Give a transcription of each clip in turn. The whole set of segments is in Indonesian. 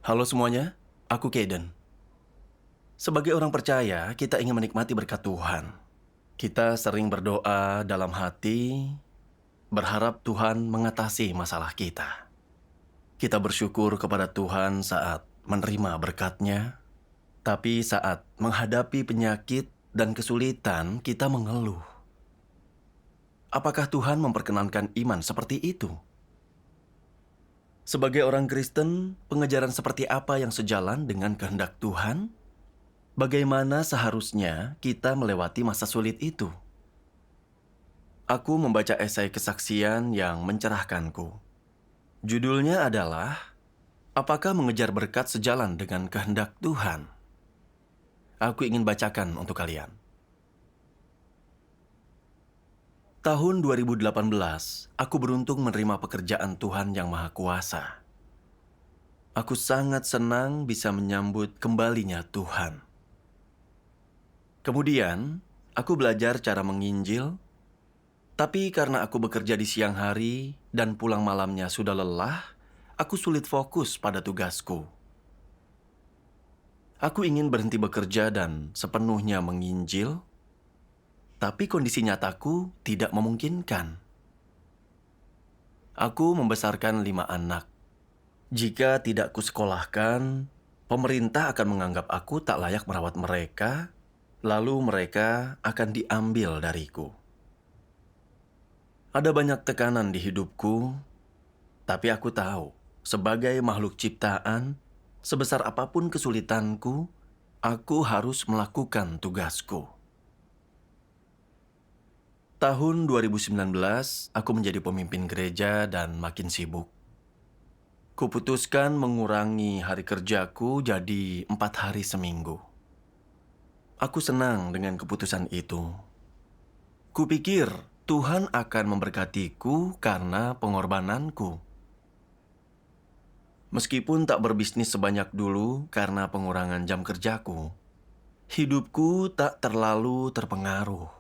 Halo semuanya, aku Kaden. Sebagai orang percaya, kita ingin menikmati berkat Tuhan. Kita sering berdoa dalam hati, berharap Tuhan mengatasi masalah kita. Kita bersyukur kepada Tuhan saat menerima berkat-Nya, tapi saat menghadapi penyakit dan kesulitan, kita mengeluh. Apakah Tuhan memperkenankan iman seperti itu? Sebagai orang Kristen, pengejaran seperti apa yang sejalan dengan kehendak Tuhan? Bagaimana seharusnya kita melewati masa sulit itu? Aku membaca esai kesaksian yang mencerahkanku. Judulnya adalah, Apakah mengejar berkat sejalan dengan kehendak Tuhan? Aku ingin bacakan untuk kalian. Tahun 2018, aku beruntung menerima pekerjaan Tuhan yang Maha Kuasa. Aku sangat senang bisa menyambut kembalinya Tuhan. Kemudian, aku belajar cara menginjil, tapi karena aku bekerja di siang hari dan pulang malamnya sudah lelah, aku sulit fokus pada tugasku. Aku ingin berhenti bekerja dan sepenuhnya menginjil, tapi kondisi nyataku tidak memungkinkan. Aku membesarkan 5 anak. Jika tidak kusekolahkan, pemerintah akan menganggap aku tak layak merawat mereka, lalu mereka akan diambil dariku. Ada banyak tekanan di hidupku, tapi aku tahu, sebagai makhluk ciptaan, sebesar apapun kesulitanku, aku harus melakukan tugasku. Tahun 2019, aku menjadi pemimpin gereja dan makin sibuk. Kuputuskan mengurangi hari kerjaku jadi 4 hari seminggu. Aku senang dengan keputusan itu. Kupikir Tuhan akan memberkatiku karena pengorbananku. Meskipun tak berbisnis sebanyak dulu karena pengurangan jam kerjaku, hidupku tak terlalu terpengaruh.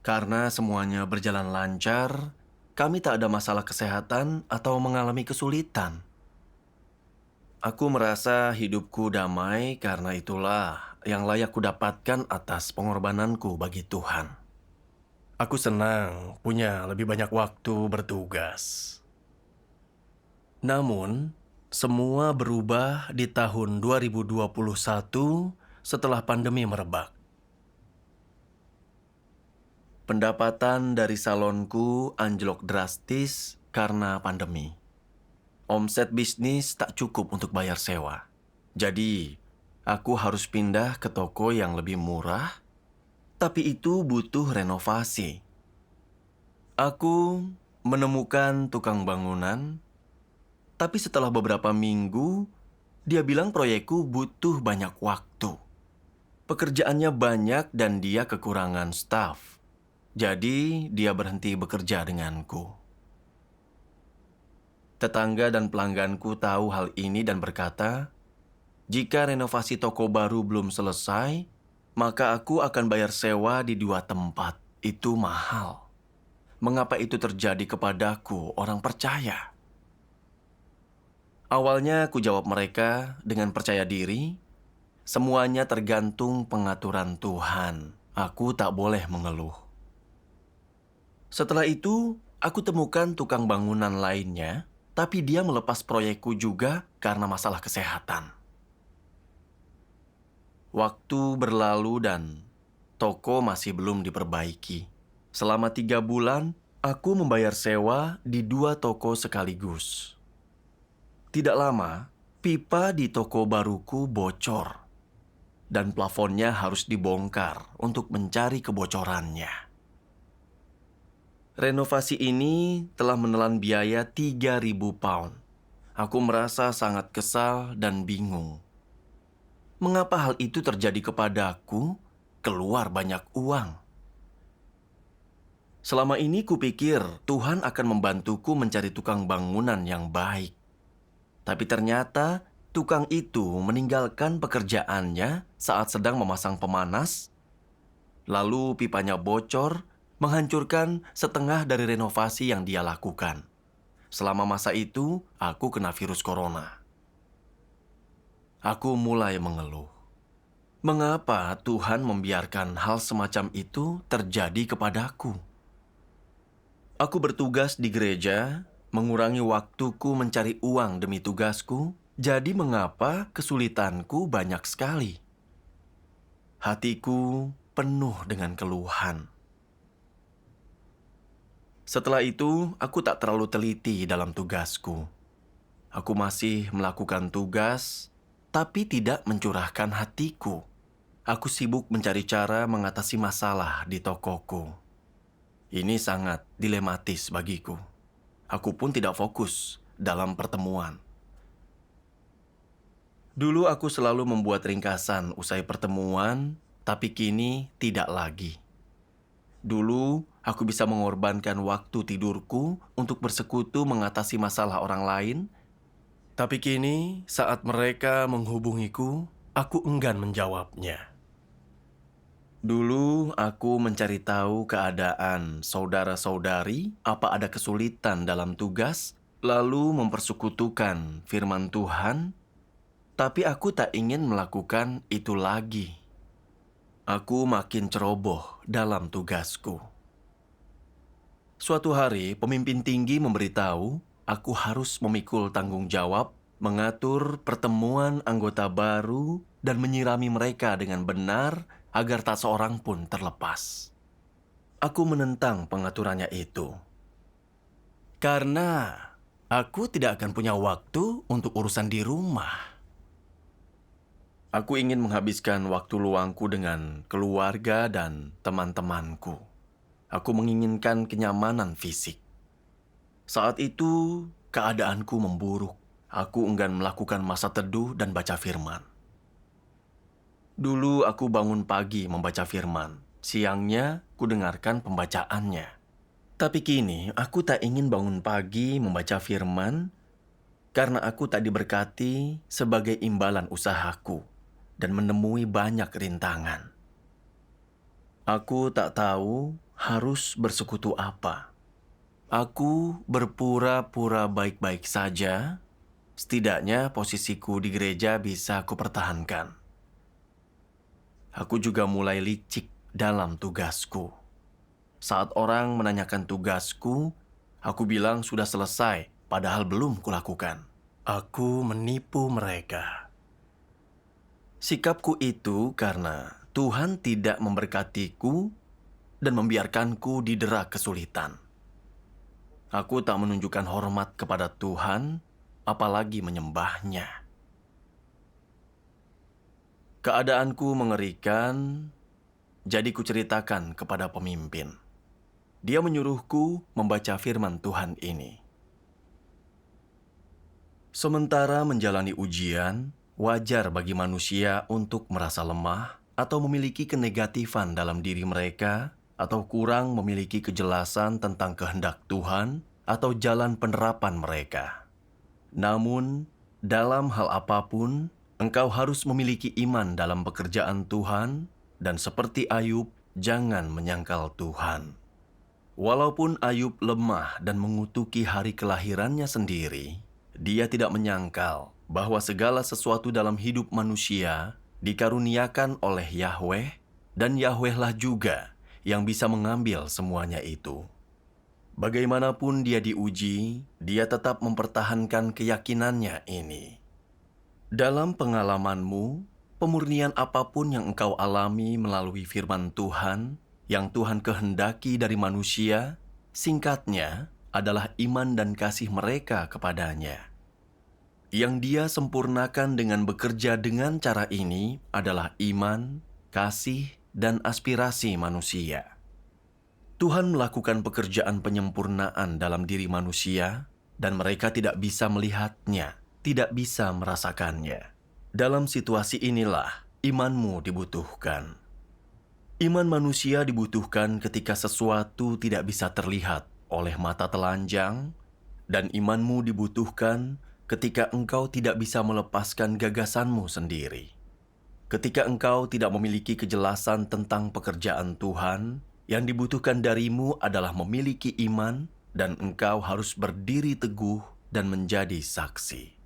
Karena semuanya berjalan lancar, kami tak ada masalah kesehatan atau mengalami kesulitan. Aku merasa hidupku damai karena itulah yang layak kudapatkan atas pengorbananku bagi Tuhan. Aku senang punya lebih banyak waktu bertugas. Namun, semua berubah di tahun 2021 setelah pandemi merebak. Pendapatan dari salonku anjlok drastis karena pandemi. Omset bisnis tak cukup untuk bayar sewa. Jadi, aku harus pindah ke toko yang lebih murah, tapi itu butuh renovasi. Aku menemukan tukang bangunan, tapi setelah beberapa minggu, dia bilang proyekku butuh banyak waktu. Pekerjaannya banyak dan dia kekurangan staf. Jadi, dia berhenti bekerja denganku. Tetangga dan pelangganku tahu hal ini dan berkata, jika renovasi toko baru belum selesai, maka aku akan bayar sewa di 2 tempat. Itu mahal. Mengapa itu terjadi kepadaku, orang percaya? Awalnya aku jawab mereka dengan percaya diri, semuanya tergantung pengaturan Tuhan. Aku tak boleh mengeluh. Setelah itu, aku temukan tukang bangunan lainnya, tapi dia melepas proyekku juga karena masalah kesehatan. Waktu berlalu dan toko masih belum diperbaiki. Selama 3 bulan, aku membayar sewa di 2 toko sekaligus. Tidak lama, pipa di toko baruku bocor, dan plafonnya harus dibongkar untuk mencari kebocorannya. Renovasi ini telah menelan biaya 3.000 pound. Aku merasa sangat kesal dan bingung. Mengapa hal itu terjadi kepadaku? Keluar banyak uang. Selama ini kupikir Tuhan akan membantuku mencari tukang bangunan yang baik. Tapi ternyata tukang itu meninggalkan pekerjaannya saat sedang memasang pemanas, lalu pipanya bocor, menghancurkan setengah dari renovasi yang dia lakukan. Selama masa itu, aku kena virus corona. Aku mulai mengeluh. Mengapa Tuhan membiarkan hal semacam itu terjadi kepadaku? Aku bertugas di gereja, mengurangi waktuku mencari uang demi tugasku, jadi mengapa kesulitanku banyak sekali? Hatiku penuh dengan keluhan. Setelah itu, aku tak terlalu teliti dalam tugasku. Aku masih melakukan tugas, tapi tidak mencurahkan hatiku. Aku sibuk mencari cara mengatasi masalah di tokoku. Ini sangat dilematis bagiku. Aku pun tidak fokus dalam pertemuan. Dulu aku selalu membuat ringkasan usai pertemuan, tapi kini tidak lagi. Dulu aku bisa mengorbankan waktu tidurku untuk bersekutu mengatasi masalah orang lain, tapi kini saat mereka menghubungiku, aku enggan menjawabnya. Dulu aku mencari tahu keadaan saudara-saudari, apa ada kesulitan dalam tugas, lalu mempersekutukan firman Tuhan, tapi aku tak ingin melakukan itu lagi. Aku makin ceroboh dalam tugasku. Suatu hari, pemimpin tinggi memberitahu aku harus memikul tanggung jawab, mengatur pertemuan anggota baru, dan menyirami mereka dengan benar agar tak seorang pun terlepas. Aku menentang pengaturannya itu. Karena aku tidak akan punya waktu untuk urusan di rumah. Aku ingin menghabiskan waktu luangku dengan keluarga dan teman-temanku. Aku menginginkan kenyamanan fisik. Saat itu, keadaanku memburuk. Aku enggan melakukan masa teduh dan baca firman. Dulu aku bangun pagi membaca firman. Siangnya, ku dengarkan pembacaannya. Tapi kini, aku tak ingin bangun pagi membaca firman karena aku tak diberkati sebagai imbalan usahaku dan menemui banyak rintangan. Aku tak tahu harus bersekutu apa. Aku berpura-pura baik-baik saja, setidaknya posisiku di gereja bisa kupertahankan. Aku juga mulai licik dalam tugasku. Saat orang menanyakan tugasku, aku bilang sudah selesai, padahal belum kulakukan. Aku menipu mereka. Sikapku itu karena Tuhan tidak memberkatiku dan membiarkanku didera kesulitan. Aku tak menunjukkan hormat kepada Tuhan, apalagi menyembahnya. Keadaanku mengerikan, jadi kuceritakan kepada pemimpin. Dia menyuruhku membaca firman Tuhan ini. Sementara menjalani ujian, wajar bagi manusia untuk merasa lemah atau memiliki kenegatifan dalam diri mereka atau kurang memiliki kejelasan tentang kehendak Tuhan atau jalan penerapan mereka. Namun, dalam hal apapun, engkau harus memiliki iman dalam pekerjaan Tuhan, dan seperti Ayub, jangan menyangkal Tuhan. Walaupun Ayub lemah dan mengutuki hari kelahirannya sendiri, dia tidak menyangkal bahwa segala sesuatu dalam hidup manusia dikaruniakan oleh Yahweh, dan Yahwehlah juga yang bisa mengambil semuanya itu. Bagaimanapun dia diuji, dia tetap mempertahankan keyakinannya ini. Dalam pengalamanmu, pemurnian apapun yang engkau alami melalui firman Tuhan, yang Tuhan kehendaki dari manusia, singkatnya adalah iman dan kasih mereka kepadanya. Yang dia sempurnakan dengan bekerja dengan cara ini adalah iman, kasih, dan aspirasi manusia. Tuhan melakukan pekerjaan penyempurnaan dalam diri manusia, dan mereka tidak bisa melihatnya, tidak bisa merasakannya. Dalam situasi inilah imanmu dibutuhkan. Iman manusia dibutuhkan ketika sesuatu tidak bisa terlihat oleh mata telanjang, dan imanmu dibutuhkan ketika engkau tidak bisa melepaskan gagasanmu sendiri. Ketika engkau tidak memiliki kejelasan tentang pekerjaan Tuhan, yang dibutuhkan darimu adalah memiliki iman, dan engkau harus berdiri teguh dan menjadi saksi.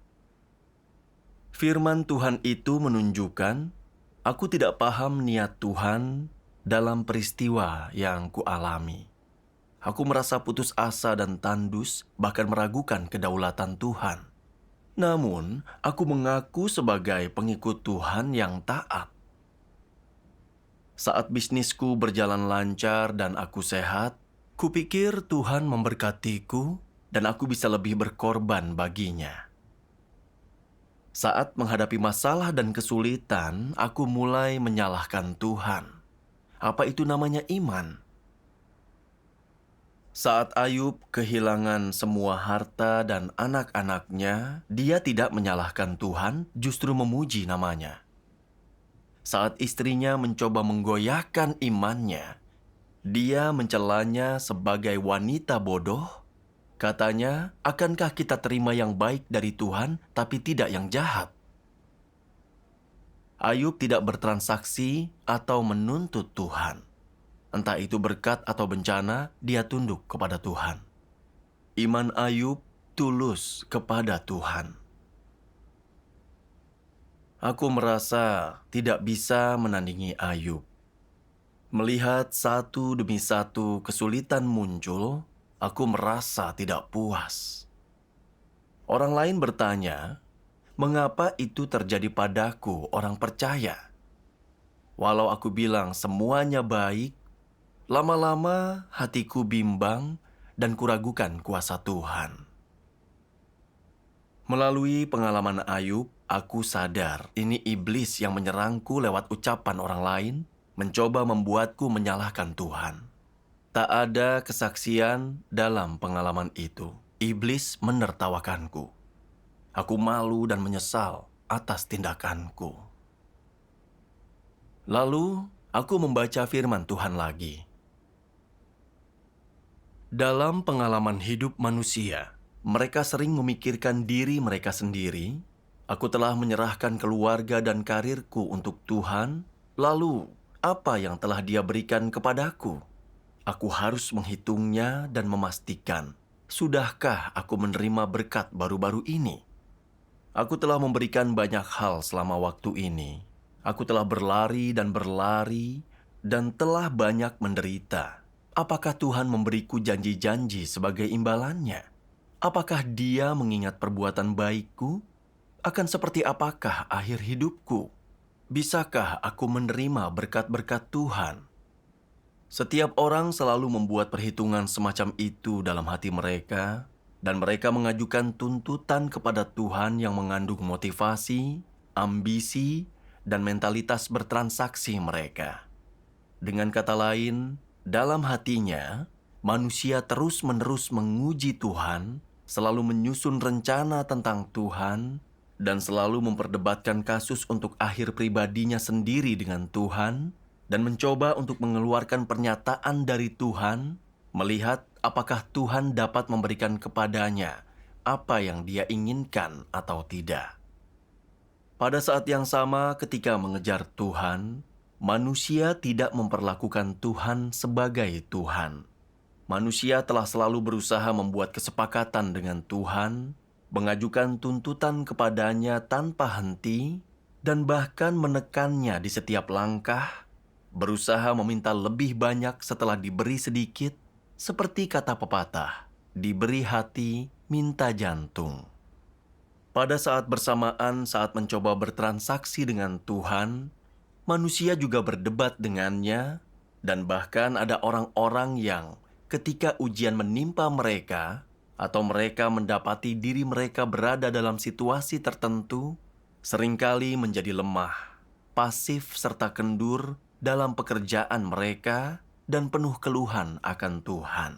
Firman Tuhan itu menunjukkan aku tidak paham niat Tuhan dalam peristiwa yang kualami. Aku merasa putus asa dan tandus, bahkan meragukan kedaulatan Tuhan. Namun, aku mengaku sebagai pengikut Tuhan yang taat. Saat bisnisku berjalan lancar dan aku sehat, kupikir Tuhan memberkatiku dan aku bisa lebih berkorban baginya. Saat menghadapi masalah dan kesulitan, aku mulai menyalahkan Tuhan. Apa itu namanya iman? Saat Ayub kehilangan semua harta dan anak-anaknya, dia tidak menyalahkan Tuhan, justru memuji namanya. Saat istrinya mencoba menggoyahkan imannya, dia mencelanya sebagai wanita bodoh. Katanya, akankah kita terima yang baik dari Tuhan, tapi tidak yang jahat? Ayub tidak bertransaksi atau menuntut Tuhan. Entah itu berkat atau bencana, dia tunduk kepada Tuhan. Iman Ayub tulus kepada Tuhan. Aku merasa tidak bisa menandingi Ayub. Melihat satu demi satu kesulitan muncul, aku merasa tidak puas. Orang lain bertanya, mengapa itu terjadi padaku, orang percaya? Walau aku bilang semuanya baik, lama-lama hatiku bimbang dan kuragukan kuasa Tuhan. Melalui pengalaman Ayub, aku sadar ini iblis yang menyerangku lewat ucapan orang lain, mencoba membuatku menyalahkan Tuhan. Tak ada kesaksian dalam pengalaman itu. Iblis menertawakanku. Aku malu dan menyesal atas tindakanku. Lalu, aku membaca firman Tuhan lagi. Dalam pengalaman hidup manusia, mereka sering memikirkan diri mereka sendiri. Aku telah menyerahkan keluarga dan karirku untuk Tuhan. Lalu, apa yang telah Dia berikan kepadaku? Aku harus menghitungnya dan memastikan, sudahkah aku menerima berkat baru-baru ini? Aku telah memberikan banyak hal selama waktu ini. Aku telah berlari dan telah banyak menderita. Apakah Tuhan memberiku janji-janji sebagai imbalannya? Apakah Dia mengingat perbuatan baikku? Akan seperti apakah akhir hidupku? Bisakah aku menerima berkat-berkat Tuhan? Setiap orang selalu membuat perhitungan semacam itu dalam hati mereka, dan mereka mengajukan tuntutan kepada Tuhan yang mengandung motivasi, ambisi, dan mentalitas bertransaksi mereka. Dengan kata lain, dalam hatinya, manusia terus-menerus menguji Tuhan, selalu menyusun rencana tentang Tuhan, dan selalu memperdebatkan kasus untuk akhir pribadinya sendiri dengan Tuhan, dan mencoba untuk mengeluarkan pernyataan dari Tuhan, melihat apakah Tuhan dapat memberikan kepadanya apa yang dia inginkan atau tidak. Pada saat yang sama ketika mengejar Tuhan, manusia tidak memperlakukan Tuhan sebagai Tuhan. Manusia telah selalu berusaha membuat kesepakatan dengan Tuhan, mengajukan tuntutan kepadanya tanpa henti, dan bahkan menekannya di setiap langkah, berusaha meminta lebih banyak setelah diberi sedikit, seperti kata pepatah, diberi hati, minta jantung. Pada saat bersamaan saat mencoba bertransaksi dengan Tuhan, manusia juga berdebat dengannya, dan bahkan ada orang-orang yang ketika ujian menimpa mereka, atau mereka mendapati diri mereka berada dalam situasi tertentu, seringkali menjadi lemah, pasif serta kendur dalam pekerjaan mereka dan penuh keluhan akan Tuhan.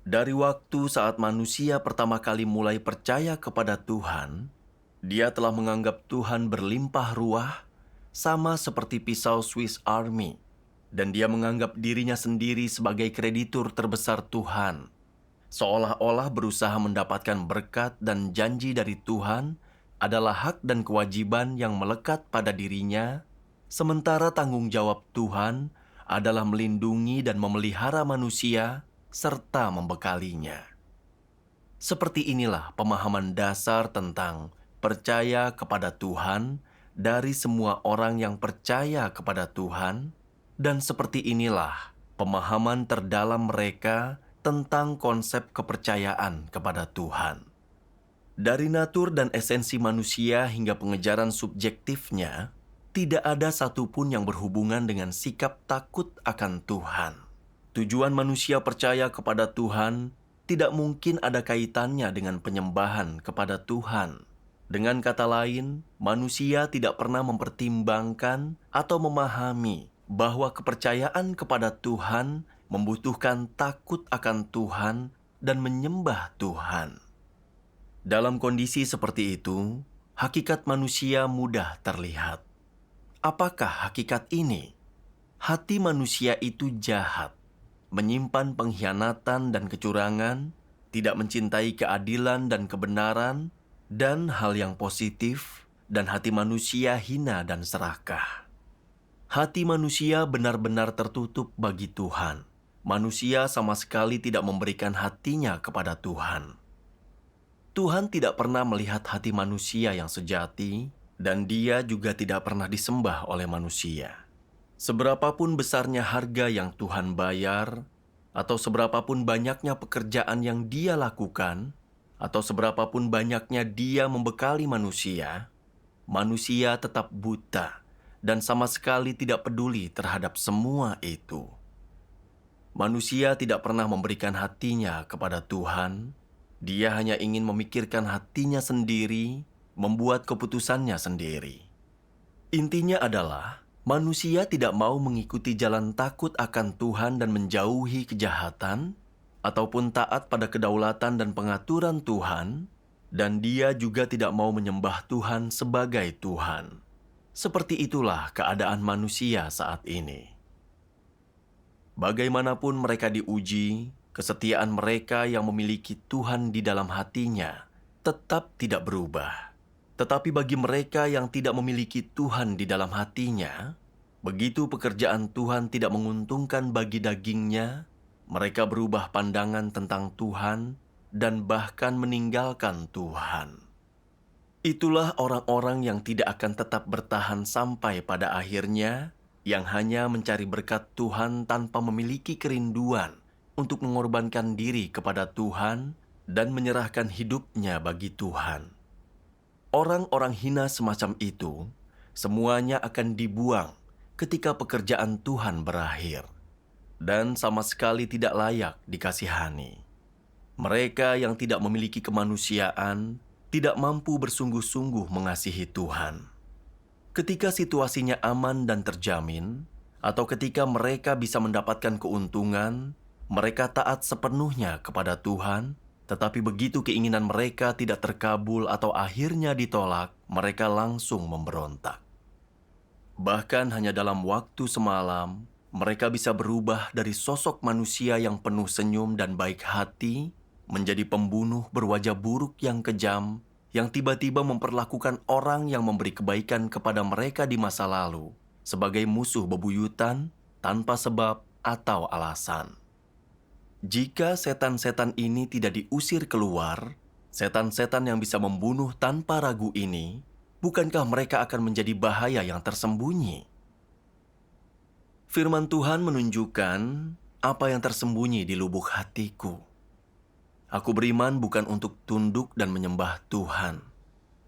Dari waktu saat manusia pertama kali mulai percaya kepada Tuhan, dia telah menganggap Tuhan berlimpah ruah, sama seperti pisau Swiss Army, dan dia menganggap dirinya sendiri sebagai kreditur terbesar Tuhan, seolah-olah berusaha mendapatkan berkat dan janji dari Tuhan adalah hak dan kewajiban yang melekat pada dirinya, sementara tanggung jawab Tuhan adalah melindungi dan memelihara manusia serta membekalinya. Seperti inilah pemahaman dasar tentang percaya kepada Tuhan dari semua orang yang percaya kepada Tuhan, dan seperti inilah pemahaman terdalam mereka tentang konsep kepercayaan kepada Tuhan. Dari natur dan esensi manusia hingga pengejaran subjektifnya, tidak ada satupun yang berhubungan dengan sikap takut akan Tuhan. Tujuan manusia percaya kepada Tuhan tidak mungkin ada kaitannya dengan penyembahan kepada Tuhan. Dengan kata lain, manusia tidak pernah mempertimbangkan atau memahami bahwa kepercayaan kepada Tuhan membutuhkan takut akan Tuhan dan menyembah Tuhan. Dalam kondisi seperti itu, hakikat manusia mudah terlihat. Apakah hakikat ini? Hati manusia itu jahat, menyimpan pengkhianatan dan kecurangan, tidak mencintai keadilan dan kebenaran, dan hal yang positif, dan hati manusia hina dan serakah. Hati manusia benar-benar tertutup bagi Tuhan. Manusia sama sekali tidak memberikan hatinya kepada Tuhan. Tuhan tidak pernah melihat hati manusia yang sejati, dan Dia juga tidak pernah disembah oleh manusia. Seberapapun besarnya harga yang Tuhan bayar, atau seberapapun banyaknya pekerjaan yang Dia lakukan, atau seberapapun banyaknya Dia membekali manusia, manusia tetap buta dan sama sekali tidak peduli terhadap semua itu. Manusia tidak pernah memberikan hatinya kepada Tuhan. Dia hanya ingin memikirkan hatinya sendiri, membuat keputusannya sendiri. Intinya adalah, manusia tidak mau mengikuti jalan takut akan Tuhan dan menjauhi kejahatan, ataupun taat pada kedaulatan dan pengaturan Tuhan, dan dia juga tidak mau menyembah Tuhan sebagai Tuhan. Seperti itulah keadaan manusia saat ini. Bagaimanapun mereka diuji, kesetiaan mereka yang memiliki Tuhan di dalam hatinya tetap tidak berubah. Tetapi bagi mereka yang tidak memiliki Tuhan di dalam hatinya, begitu pekerjaan Tuhan tidak menguntungkan bagi dagingnya, mereka berubah pandangan tentang Tuhan dan bahkan meninggalkan Tuhan. Itulah orang-orang yang tidak akan tetap bertahan sampai pada akhirnya, yang hanya mencari berkat Tuhan tanpa memiliki kerinduan untuk mengorbankan diri kepada Tuhan dan menyerahkan hidupnya bagi Tuhan. Orang-orang hina semacam itu, semuanya akan dibuang ketika pekerjaan Tuhan berakhir, dan sama sekali tidak layak dikasihani. Mereka yang tidak memiliki kemanusiaan tidak mampu bersungguh-sungguh mengasihi Tuhan. Ketika situasinya aman dan terjamin, atau ketika mereka bisa mendapatkan keuntungan, mereka taat sepenuhnya kepada Tuhan, tetapi begitu keinginan mereka tidak terkabul atau akhirnya ditolak, mereka langsung memberontak. Bahkan hanya dalam waktu semalam, mereka bisa berubah dari sosok manusia yang penuh senyum dan baik hati, menjadi pembunuh berwajah buruk yang kejam, yang tiba-tiba memperlakukan orang yang memberi kebaikan kepada mereka di masa lalu sebagai musuh bebuyutan tanpa sebab atau alasan. Jika setan-setan ini tidak diusir keluar, setan-setan yang bisa membunuh tanpa ragu ini, bukankah mereka akan menjadi bahaya yang tersembunyi? Firman Tuhan menunjukkan apa yang tersembunyi di lubuk hatiku. Aku beriman bukan untuk tunduk dan menyembah Tuhan,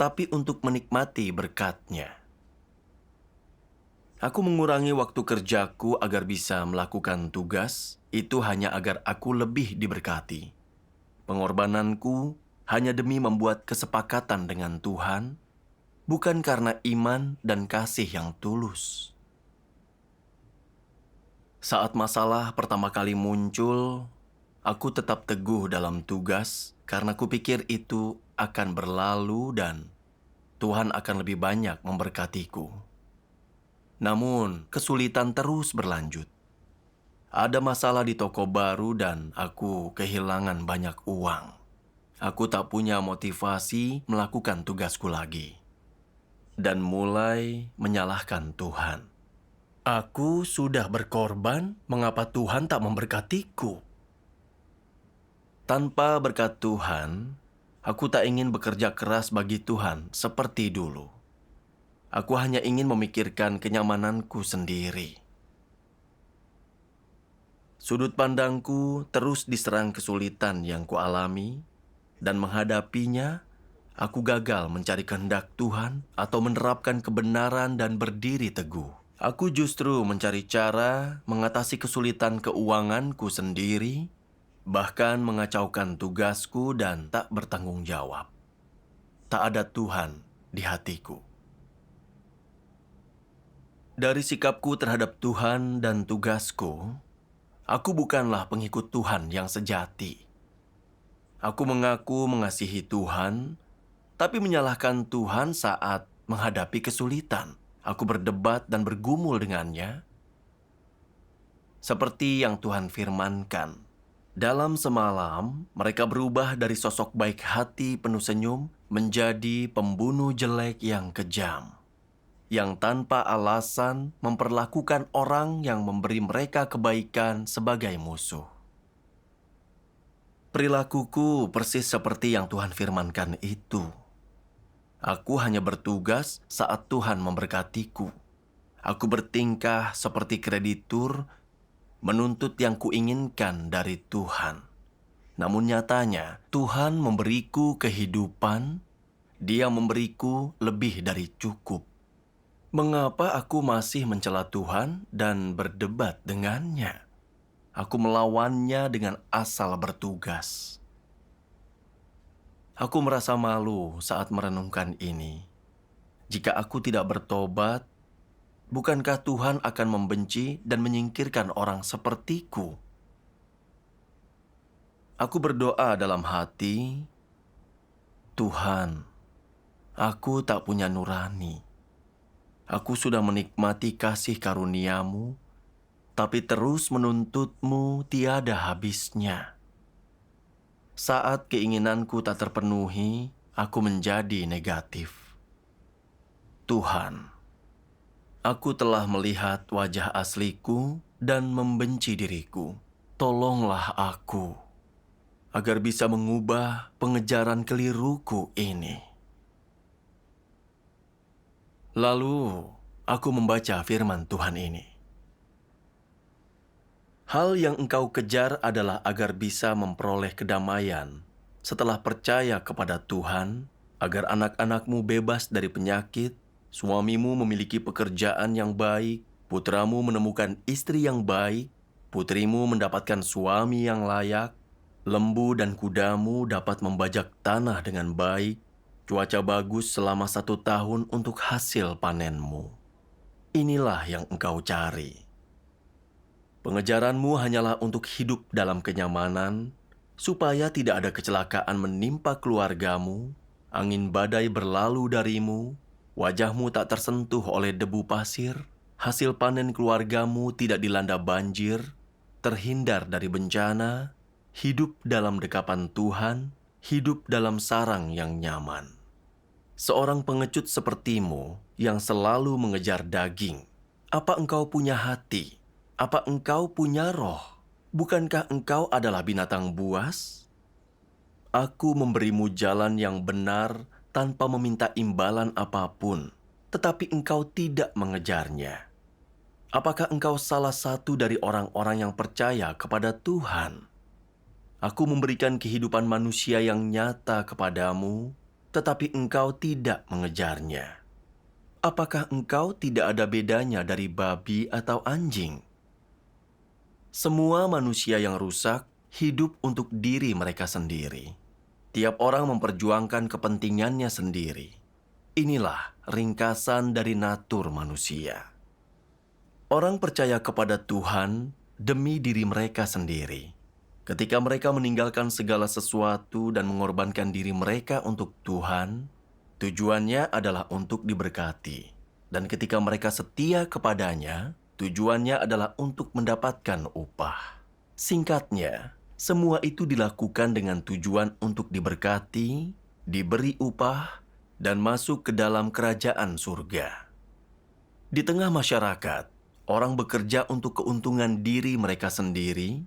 tapi untuk menikmati berkat-Nya. Aku mengurangi waktu kerjaku agar bisa melakukan tugas, itu hanya agar aku lebih diberkati. Pengorbananku hanya demi membuat kesepakatan dengan Tuhan, bukan karena iman dan kasih yang tulus. Saat masalah pertama kali muncul, aku tetap teguh dalam tugas karena kupikir itu akan berlalu dan Tuhan akan lebih banyak memberkatiku. Namun, kesulitan terus berlanjut. Ada masalah di toko baru dan aku kehilangan banyak uang. Aku tak punya motivasi melakukan tugasku lagi. Dan mulai menyalahkan Tuhan. Aku sudah berkorban, mengapa Tuhan tak memberkatiku? Tanpa berkat Tuhan, Aku tak ingin bekerja keras bagi Tuhan seperti dulu. Aku hanya ingin memikirkan kenyamananku sendiri. Sudut pandangku terus diserang kesulitan yang kualami, dan menghadapinya, aku gagal mencari kehendak Tuhan atau menerapkan kebenaran dan berdiri teguh. Aku justru mencari cara mengatasi kesulitan keuanganku sendiri, bahkan mengacaukan tugasku dan tak bertanggung jawab. Tak ada Tuhan di hatiku. Dari sikapku terhadap Tuhan dan tugasku, aku bukanlah pengikut Tuhan yang sejati. Aku mengaku mengasihi Tuhan, tapi menyalahkan Tuhan saat menghadapi kesulitan. Aku berdebat dan bergumul dengannya, seperti yang Tuhan firmankan. Dalam semalam, mereka berubah dari sosok baik hati penuh senyum menjadi pembunuh jelek yang kejam, yang tanpa alasan memperlakukan orang yang memberi mereka kebaikan sebagai musuh. Perilakuku persis seperti yang Tuhan firmankan itu. Aku hanya bertugas saat Tuhan memberkatiku. Aku bertingkah seperti kreditur, menuntut yang kuinginkan dari Tuhan. Namun nyatanya, Tuhan memberiku kehidupan, Dia memberiku lebih dari cukup. Mengapa aku masih mencela Tuhan dan berdebat dengannya? Aku melawannya dengan asal bertugas. Aku merasa malu saat merenungkan ini. Jika aku tidak bertobat, bukankah Tuhan akan membenci dan menyingkirkan orang sepertiku? Aku berdoa dalam hati, Tuhan, aku tak punya nurani. Aku sudah menikmati kasih karunia-Mu, tapi terus menuntut-Mu tiada habisnya. Saat keinginanku tak terpenuhi, aku menjadi negatif. Tuhan, aku telah melihat wajah asliku dan membenci diriku. Tolonglah aku, agar bisa mengubah pengejaran keliruku ini. Lalu, aku membaca firman Tuhan ini. Hal yang engkau kejar adalah agar bisa memperoleh kedamaian setelah percaya kepada Tuhan, agar anak-anakmu bebas dari penyakit, suamimu memiliki pekerjaan yang baik, putramu menemukan istri yang baik, putrimu mendapatkan suami yang layak, lembu dan kudamu dapat membajak tanah dengan baik, cuaca bagus selama 1 tahun untuk hasil panenmu. Inilah yang engkau cari. Pengejaranmu hanyalah untuk hidup dalam kenyamanan, supaya tidak ada kecelakaan menimpa keluargamu, angin badai berlalu darimu, wajahmu tak tersentuh oleh debu pasir, hasil panen keluargamu tidak dilanda banjir, terhindar dari bencana, hidup dalam dekapan Tuhan, hidup dalam sarang yang nyaman. Seorang pengecut sepertimu yang selalu mengejar daging, apa engkau punya hati? Apa engkau punya roh? Bukankah engkau adalah binatang buas? Aku memberimu jalan yang benar tanpa meminta imbalan apapun, tetapi engkau tidak mengejarnya. Apakah engkau salah satu dari orang-orang yang percaya kepada Tuhan? Aku memberikan kehidupan manusia yang nyata kepadamu, tetapi engkau tidak mengejarnya. Apakah engkau tidak ada bedanya dari babi atau anjing? Semua manusia yang rusak hidup untuk diri mereka sendiri. Tiap orang memperjuangkan kepentingannya sendiri. Inilah ringkasan dari natur manusia. Orang percaya kepada Tuhan demi diri mereka sendiri. Ketika mereka meninggalkan segala sesuatu dan mengorbankan diri mereka untuk Tuhan, tujuannya adalah untuk diberkati. Dan ketika mereka setia kepadanya, tujuannya adalah untuk mendapatkan upah. Singkatnya, semua itu dilakukan dengan tujuan untuk diberkati, diberi upah, dan masuk ke dalam kerajaan surga. Di tengah masyarakat, orang bekerja untuk keuntungan diri mereka sendiri,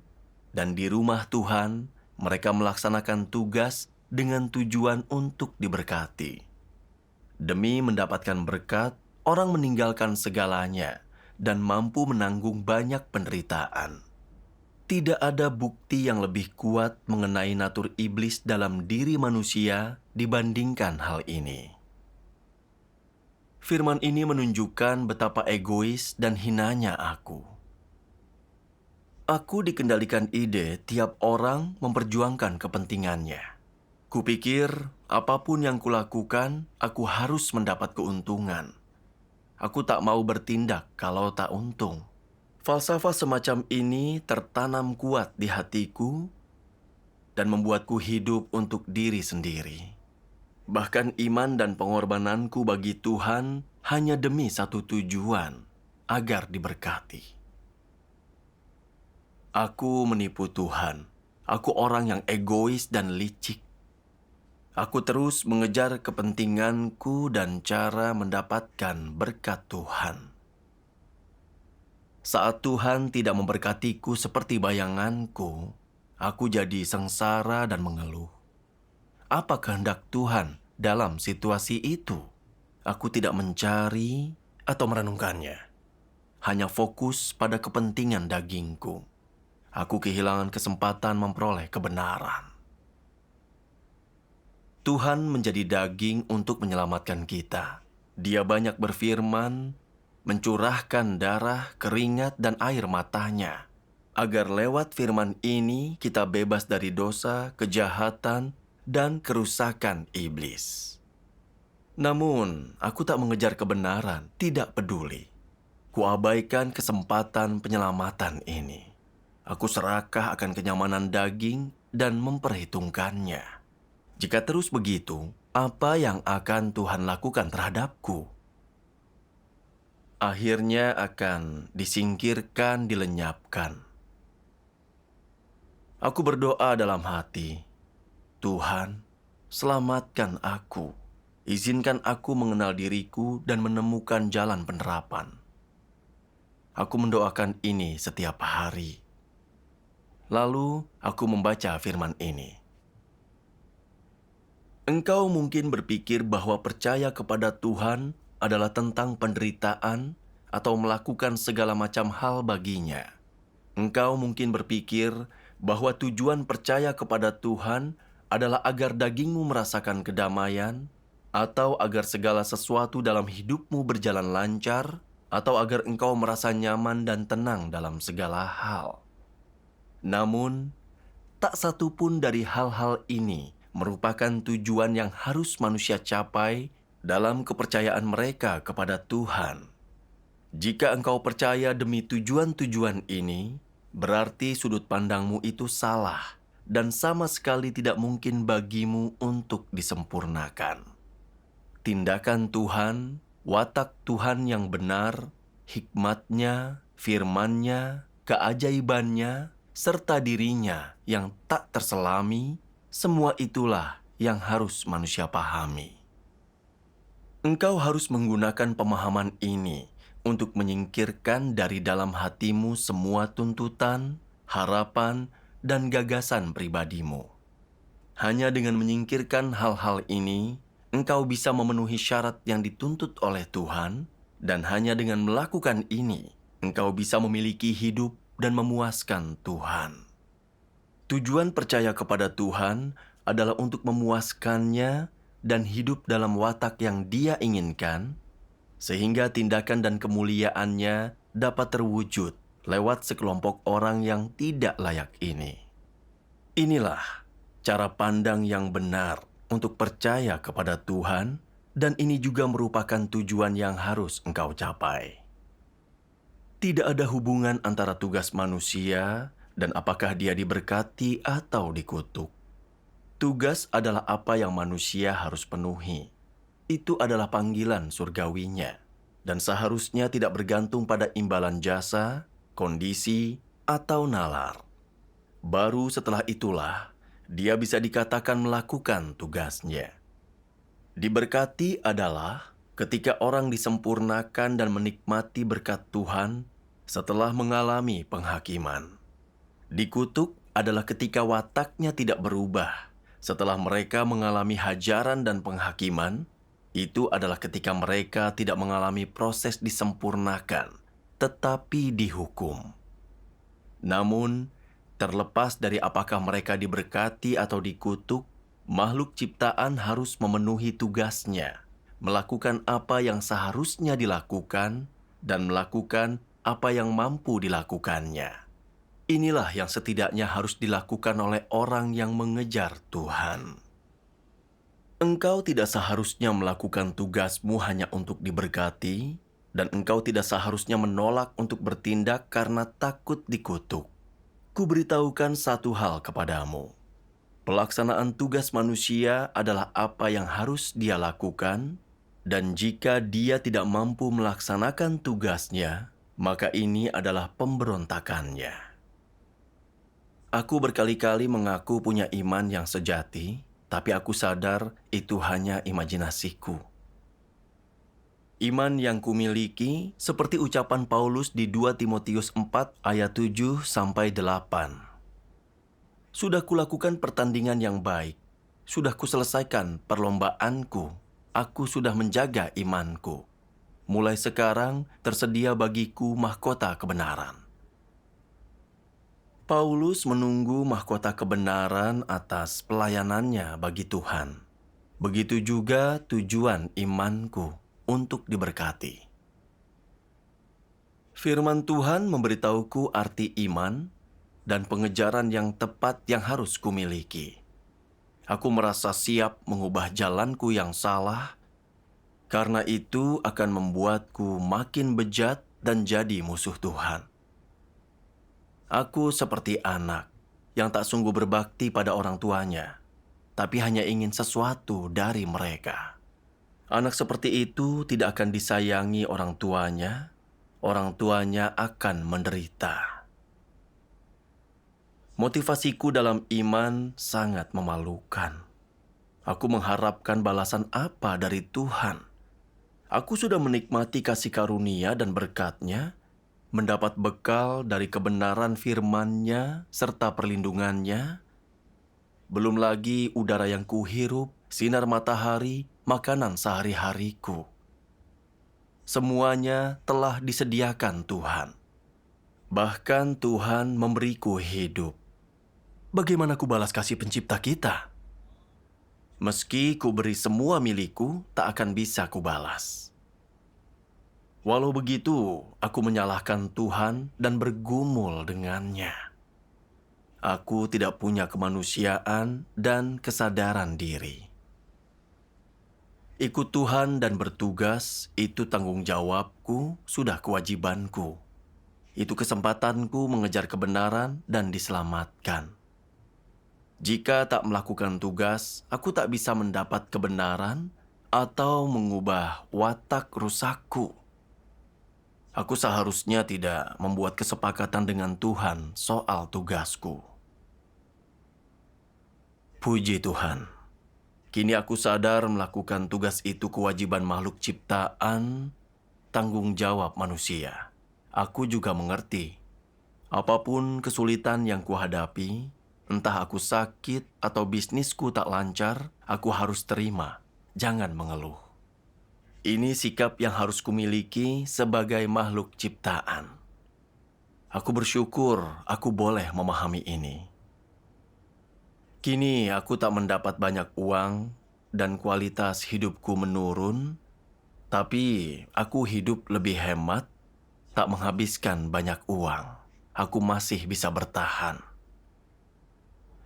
dan di rumah Tuhan, mereka melaksanakan tugas dengan tujuan untuk diberkati. Demi mendapatkan berkat, orang meninggalkan segalanya dan mampu menanggung banyak penderitaan. Tidak ada bukti yang lebih kuat mengenai natur iblis dalam diri manusia dibandingkan hal ini. Firman ini menunjukkan betapa egois dan hinanya aku. Aku dikendalikan ide tiap orang memperjuangkan kepentingannya. Kupikir apapun yang kulakukan, aku harus mendapat keuntungan. Aku tak mau bertindak kalau tak untung. Falsafah semacam ini tertanam kuat di hatiku dan membuatku hidup untuk diri sendiri. Bahkan iman dan pengorbananku bagi Tuhan hanya demi satu tujuan, agar diberkati. Aku menipu Tuhan. Aku orang yang egois dan licik. Aku terus mengejar kepentinganku dan cara mendapatkan berkat Tuhan. Saat Tuhan tidak memberkatiku seperti bayanganku, aku jadi sengsara dan mengeluh. Apa kehendak Tuhan dalam situasi itu? Aku tidak mencari atau merenungkannya. Hanya fokus pada kepentingan dagingku. Aku kehilangan kesempatan memperoleh kebenaran. Tuhan menjadi daging untuk menyelamatkan kita. Dia banyak berfirman, mencurahkan darah, keringat, dan air matanya, agar lewat firman ini kita bebas dari dosa, kejahatan, dan kerusakan iblis. Namun, aku tak mengejar kebenaran, tidak peduli. Kuabaikan kesempatan penyelamatan ini. Aku serakah akan kenyamanan daging dan memperhitungkannya. Jika terus begitu, apa yang akan Tuhan lakukan terhadapku? Akhirnya akan disingkirkan, dilenyapkan. Aku berdoa dalam hati, Tuhan, selamatkan aku. Izinkan aku mengenal diriku dan menemukan jalan penerapan. Aku mendoakan ini setiap hari. Lalu aku membaca firman ini. Engkau mungkin berpikir bahwa percaya kepada Tuhan adalah tentang penderitaan atau melakukan segala macam hal baginya. Engkau mungkin berpikir bahwa tujuan percaya kepada Tuhan adalah agar dagingmu merasakan kedamaian, atau agar segala sesuatu dalam hidupmu berjalan lancar, atau agar engkau merasa nyaman dan tenang dalam segala hal. Namun, tak satu pun dari hal-hal ini merupakan tujuan yang harus manusia capai dalam kepercayaan mereka kepada Tuhan. Jika engkau percaya demi tujuan-tujuan ini, berarti sudut pandangmu itu salah dan sama sekali tidak mungkin bagimu untuk disempurnakan. Tindakan Tuhan, watak Tuhan yang benar, hikmat-Nya, firman-Nya, keajaiban-Nya, serta dirinya yang tak terselami, semua itulah yang harus manusia pahami. Engkau harus menggunakan pemahaman ini untuk menyingkirkan dari dalam hatimu semua tuntutan, harapan, dan gagasan pribadimu. Hanya dengan menyingkirkan hal-hal ini, engkau bisa memenuhi syarat yang dituntut oleh Tuhan, dan hanya dengan melakukan ini, engkau bisa memiliki hidup dan memuaskan Tuhan. Tujuan percaya kepada Tuhan adalah untuk memuaskannya dan hidup dalam watak yang Dia inginkan, sehingga tindakan dan kemuliaannya dapat terwujud lewat sekelompok orang yang tidak layak ini. Inilah cara pandang yang benar untuk percaya kepada Tuhan, dan ini juga merupakan tujuan yang harus engkau capai. Tidak ada hubungan antara tugas manusia dan apakah dia diberkati atau dikutuk. Tugas adalah apa yang manusia harus penuhi. Itu adalah panggilan surgawinya, dan seharusnya tidak bergantung pada imbalan jasa, kondisi, atau nalar. Baru setelah itulah, dia bisa dikatakan melakukan tugasnya. Diberkati adalah ketika orang disempurnakan dan menikmati berkat Tuhan setelah mengalami penghakiman. Dikutuk adalah ketika wataknya tidak berubah, Setelah mereka mengalami hajaran dan penghakiman, itu adalah ketika mereka tidak mengalami proses disempurnakan, tetapi dihukum. Namun, terlepas dari apakah mereka diberkati atau dikutuk, makhluk ciptaan harus memenuhi tugasnya, melakukan apa yang seharusnya dilakukan, dan melakukan apa yang mampu dilakukannya. Inilah yang setidaknya harus dilakukan oleh orang yang mengejar Tuhan. Engkau tidak seharusnya melakukan tugasmu hanya untuk diberkati, dan engkau tidak seharusnya menolak untuk bertindak karena takut dikutuk. Kuberitahukan satu hal kepadamu. Pelaksanaan tugas manusia adalah apa yang harus dia lakukan, dan jika dia tidak mampu melaksanakan tugasnya, maka ini adalah pemberontakannya. Aku berkali-kali mengaku punya iman yang sejati, tapi aku sadar itu hanya imajinasiku. Iman yang kumiliki seperti ucapan Paulus di 2 Timotius 4 ayat 7-8. Sudah kulakukan pertandingan yang baik, sudah kuselesaikan perlombaanku, aku sudah menjaga imanku. Mulai sekarang tersedia bagiku mahkota kebenaran. Paulus menunggu mahkota kebenaran atas pelayanannya bagi Tuhan. Begitu juga tujuan imanku untuk diberkati. Firman Tuhan memberitahuku arti iman dan pengejaran yang tepat yang harus kumiliki. Aku merasa siap mengubah jalanku yang salah, karena itu akan membuatku makin bejat dan jadi musuh Tuhan. Aku seperti anak yang tak sungguh berbakti pada orang tuanya, tapi hanya ingin sesuatu dari mereka. Anak seperti itu tidak akan disayangi orang tuanya akan menderita. Motivasiku dalam iman sangat memalukan. Aku mengharapkan balasan apa dari Tuhan? Aku sudah menikmati kasih karunia dan berkat-Nya, mendapat bekal dari kebenaran firman-Nya serta perlindungan-Nya. Belum lagi udara yang kuhirup, sinar matahari, makanan sehari-hariku. Semuanya telah disediakan Tuhan. Bahkan Tuhan memberiku hidup. Bagaimana ku balas kasih pencipta kita? Meski ku beri semua milikku, tak akan bisa kubalas. Walau begitu, aku menyalahkan Tuhan dan bergumul dengannya. Aku tidak punya kemanusiaan dan kesadaran diri. Ikut Tuhan dan bertugas, itu tanggung jawabku, sudah kewajibanku. Itu kesempatanku mengejar kebenaran dan diselamatkan. Jika tak melakukan tugas, aku tak bisa mendapat kebenaran atau mengubah watak rusakku. Aku seharusnya tidak membuat kesepakatan dengan Tuhan soal tugasku. Puji Tuhan, kini aku sadar melakukan tugas itu kewajiban makhluk ciptaan, tanggung jawab manusia. Aku juga mengerti, apapun kesulitan yang kuhadapi, entah aku sakit atau bisnisku tak lancar, aku harus terima, jangan mengeluh. Ini sikap yang harus kumiliki sebagai makhluk ciptaan. Aku bersyukur aku boleh memahami ini. Kini aku tak mendapat banyak uang dan kualitas hidupku menurun, tapi aku hidup lebih hemat, tak menghabiskan banyak uang. Aku masih bisa bertahan.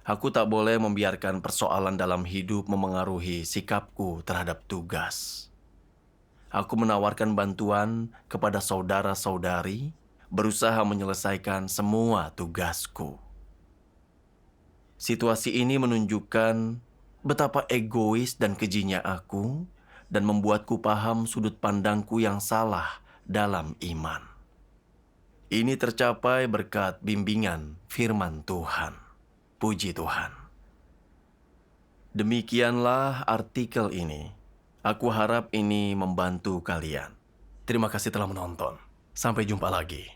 Aku tak boleh membiarkan persoalan dalam hidup memengaruhi sikapku terhadap tugas. Aku menawarkan bantuan kepada saudara-saudari, berusaha menyelesaikan semua tugasku. Situasi ini menunjukkan betapa egois dan kejinya aku dan membuatku paham sudut pandangku yang salah dalam iman. Ini tercapai berkat bimbingan firman Tuhan. Puji Tuhan. Demikianlah artikel ini. Aku harap ini membantu kalian. Terima kasih telah menonton. Sampai jumpa lagi.